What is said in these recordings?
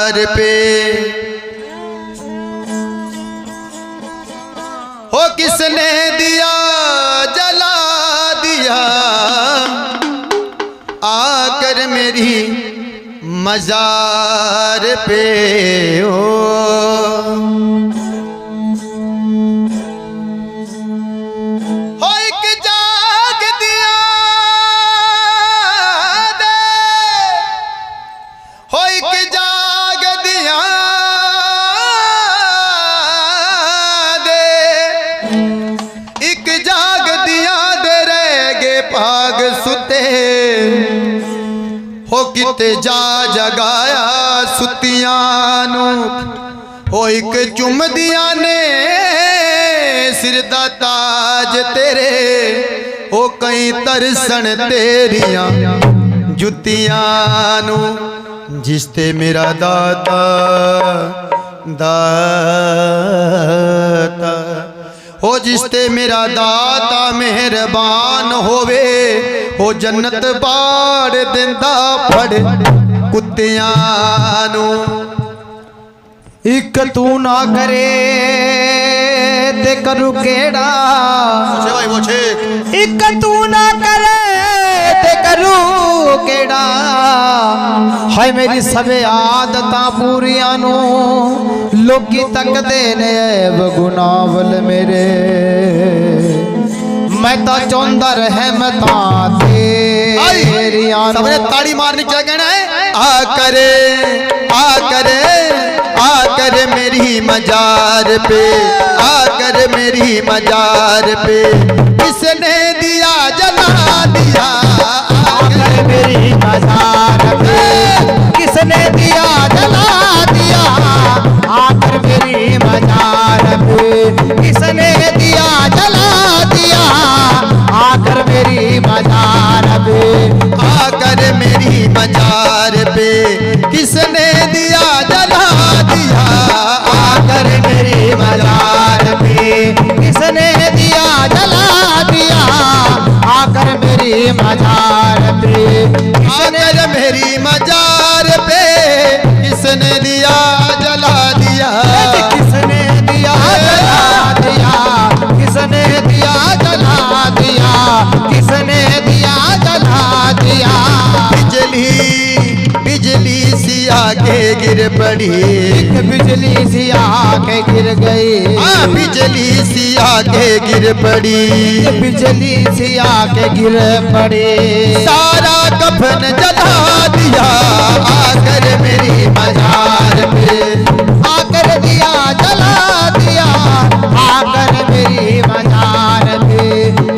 मजार पे हो किसने दिया जला दिया आकर मेरी मजार पे हो एक जाग दिया दे हो एक जाग दिया दे एक जाग दिया दे रहेगे पाग सुते हो किते जा जगाया सुतियां नू हो एक चुम दिया ने सिर दा ताज तेरे हो कई तरसन तेरियां जुतियां नू जिसते मेरा दाता दाता हो जिसते मेरा दाता मेहरबान होवे हो जन्नत बाड़ दिंदा फड़ कुत्तियां नू एक तू ना करे ते करू केड़ा एक तू ना करे ते करू केड़ा हाय मेरी सबे आदतां पूरियां नू लोकी तकदे ने गुनावल मेरे मैं तो चौंदा रहमता तेरियां सबने ताड़ी मारनी चाहिए कहना है आकर मेरी मजार पे आकर मेरी मजार पे किसने दिया जला दिया आकर मेरी मजार पे किसने दिया जला दिया आकर मेरी मजार पे किसने दिया जला दिया आकर मेरी मजार पे आकर मेरी मजार पे किसने दिया जला दिया आकर मेरी मजार पे किसने दिया जला दिया आकर मेरी मजार पे आकर मेरी मजार पे किसने दिया जला दिया किसने दिया जला दिया किसने दिया जला दिया किसने दिया जला दिया बिजली बिजली सी आके गिर पड़ी बिजली सी आके गिर गई बिजली सी आके गिर पड़ी बिजली सी आके गिर पड़ी सारा कफन जला दिया आकर मेरी मजार पे आकर दिया जला दिया आकर मेरी मजार पे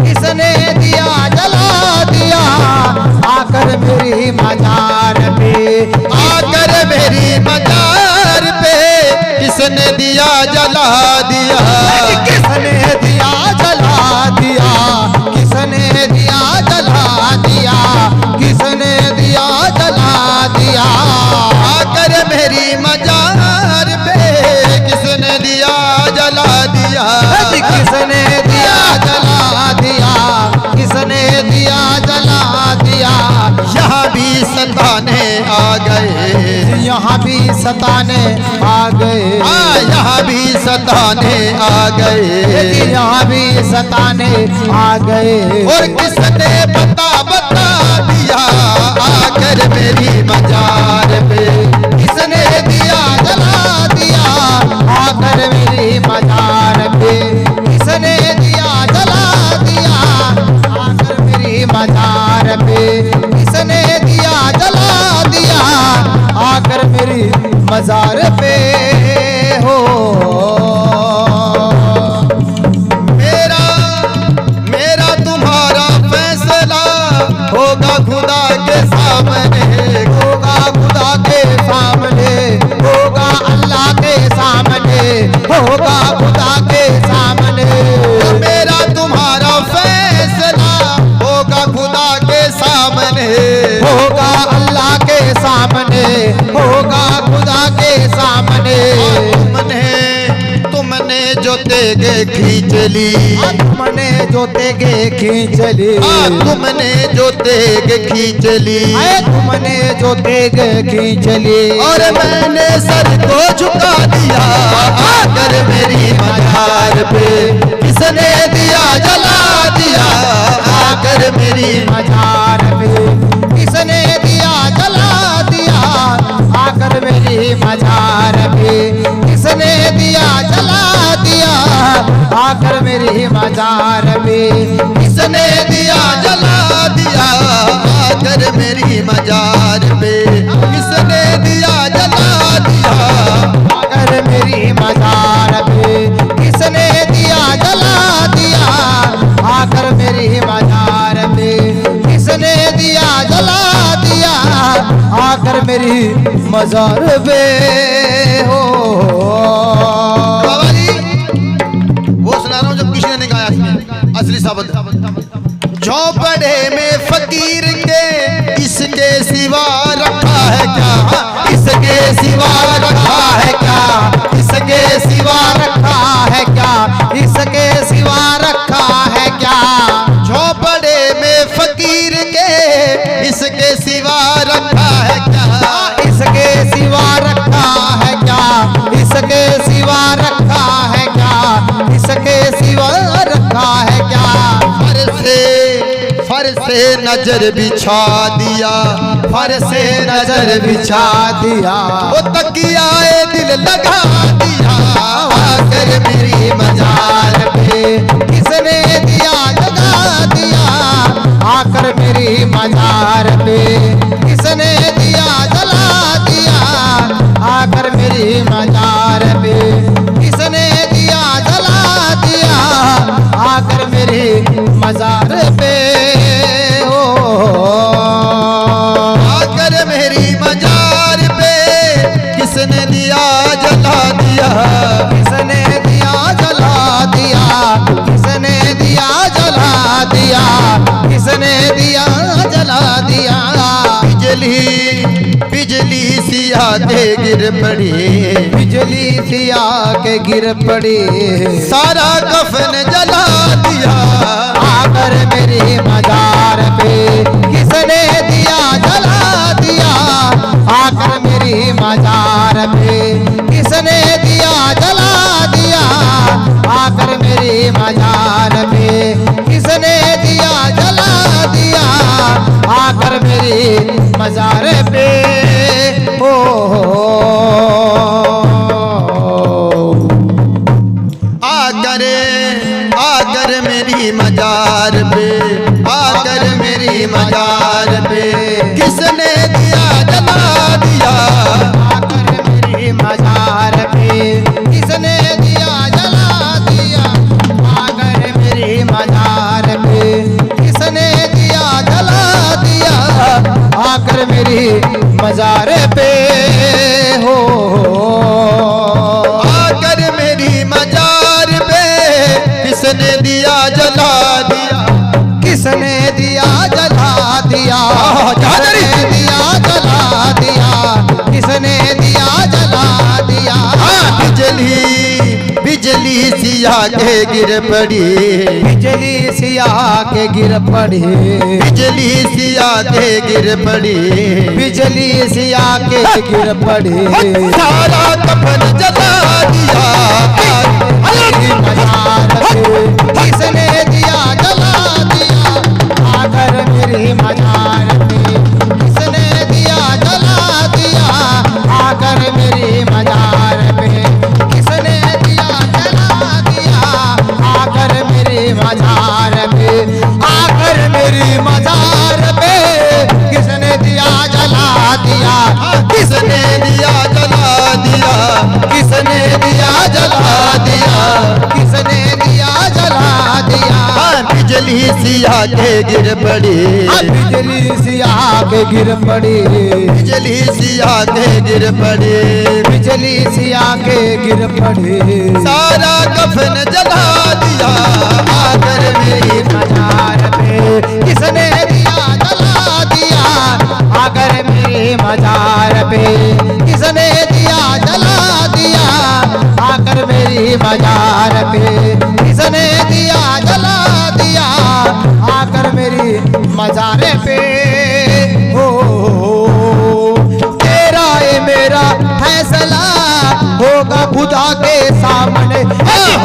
किसने दिया जला दिया आकर मेरी मजार पे आकर मेरी मजार पे किसने दिया जला दिया किसने दिया जला दिया किसने दिया जला दिया किसने दिया जला दिया आकर मेरी मजार पे किसने दिया जला दिया किसने दिया जला दिया किसने दिया जला दिया यहाँ भी सताने आ गए यहाँ भी सताने आ गए यहाँ भी सताने आ गए यहाँ भी सताने आ गए और किसने बता दिया आकर मेरी मजार पे किसने दिया जला दिया आकर मेरी मजार पे किसने दिया जला दिया आकर मेरी मजार पे किसने दिया जला दिया आकर मेरी मजार पे हो मेरा मेरा तुम्हारा फैसला होगा खुदा के सामने होगा खुदा के सामने होगा अल्लाह के सामने होगा खुदा के सामने मेरा तुम्हारा फैसला होगा खुदा के सामने होगा अल्लाह के सामने होगा खुदा के सामने तेगे खींच ली, तुमने जो तेगे खींच ली, तुमने जो तेग खींच ली, तुमने जो तेगे खींच ली। और मैंने सर को झुका दिया आकर मेरी मजार पे, किसने दिया जला दिया आकर मेरी मजार पे, किसने दिया जला दिया आकर मेरी मजार पे, किसने दिया जला दिया आकर मेरी मजार पे, किसने दिया जला दिया आकर मेरी मजार पे, किसने दिया जला दिया आकर मेरी मजार पे, किसने दिया जला दिया आकर मेरी मजार पे, किसने दिया जला दिया आकर मेरी मजार पे। हो बाबा जी वो सुना रहा हूँ जब किसी ने गाया इसमें असली शब्द। झोपड़े में फकीर के इसके सिवा रखा है क्या, इसके सिवा रखा है क्या, इसके सिवा रखा है क्या, इसके सिवा रखा है क्या। झोपड़े में फकीर के इसके सिवा रखा है क्या, इसके सिवा रखा है क्या, इसके सिवा रखा है क्या, इसके सिवा रखा है क्या। फर से नजर बिछा दिया, फर से नजर बिछा दिया, वो तकियाए दिल लगा दिया आकर मेरी मजार पे, किसने दिया जगा दिया आकर मेरी मजार पे, किसने दिया जला दिया आकर मेरी मजार पे, किसने दिया जला दिया आकर मेरी मजार पे। आकर मेरी मजार पे किसने दिया जला दिया, किसने दिया जला दिया, किसने दिया जला दिया, किसने दिया जला दिया। बिजली बिजली सिया के गिर पड़ी, बिजली सिया के गिर पड़ी, सारा कफन जला दिया आकर मेरी मजार पे, किसने दिया जला दिया आकर मेरी मजार पे, किसने दिया जला दिया आकर मेरी मजार पे, किसने दिया जला दिया आकर मेरी मजार पे। ओ आकर मेरी मजार पे, आकर मेरी मजार पे किसने दिया जला दिया आकर मेरी मजार पे, किसने दिया जला दिया आकर मेरी मजार पे, किसने दिया जला दिया आकर मेरी मजार पे। हो आकर मेरी मजार पे किसने दिया जला दिया, किसने दिया जला दिया, किसने दिया जला दिया, किसने दिया जला दिया। बिजली बिजली सिया के गिर पड़ी, बिजली सिया के गिर पड़ी, बिजली सिया के गिर पड़ी, बिजली सिया के गिर पड़ी, सारा कफन जला दिया मेरी मजार पे, किसने दिया जला दिया आकर मेरी मजार पे, किसने दिया जला दिया आकर मेरी मजार पे, किसने दिया जला दिया आकर मेरी मजार पे, आकर मेरी मजार पे किसने दिया जला दिया, किसने दिया जला दिया, किसने दिया जला दिया, किसने दिया जला दिया। बिजली सिया के गिर पड़ी, बिजली सिया के गिर पड़ी, बिजली सिया के गिर पड़ी, बिजली सिया के गिर पड़ी, सारा कफन जला दिया आकर मेरी मजार पे किसने दिया जला दिया आकर मेरी मजार पे, किसने दिया जला दिया आकर मेरी मेरी मजार पे, किसने दिया जला दिया आकर मेरी मजार पे। हो तेरा ये मेरा फैसला होगा खुदा के सामने,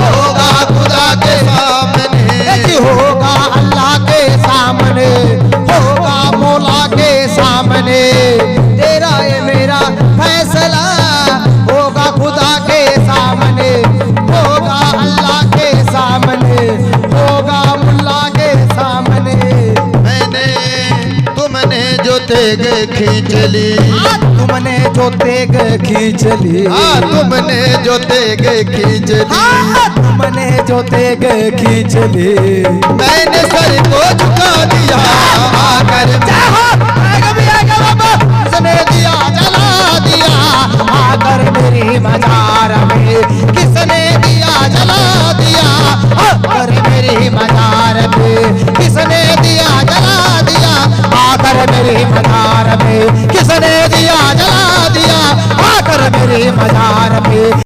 होगा खुदा के सामने, होगा अल्लाह के सामने, होगा मौला के सामने। तेरा ये मेरा फैसला होगा खुदा के सामने, होगा अल्लाह के सामने, होगा मुल्ला के सामने। तुमने जो तेग खींच ली, तुमने जो तेग खींच ली, तुमने जो तेग खींच ली, तुमने जो तेग खींच ली, मैंने सर को झुका दिया आकर। किसने दिया जला दिया आकर मेरी मजार में, किसने दिया जला दिया आकर मेरी मजार में, किसने दिया जला दिया आकर मेरी मजार में, किसने दिया जला दिया आकर मेरी मजार में।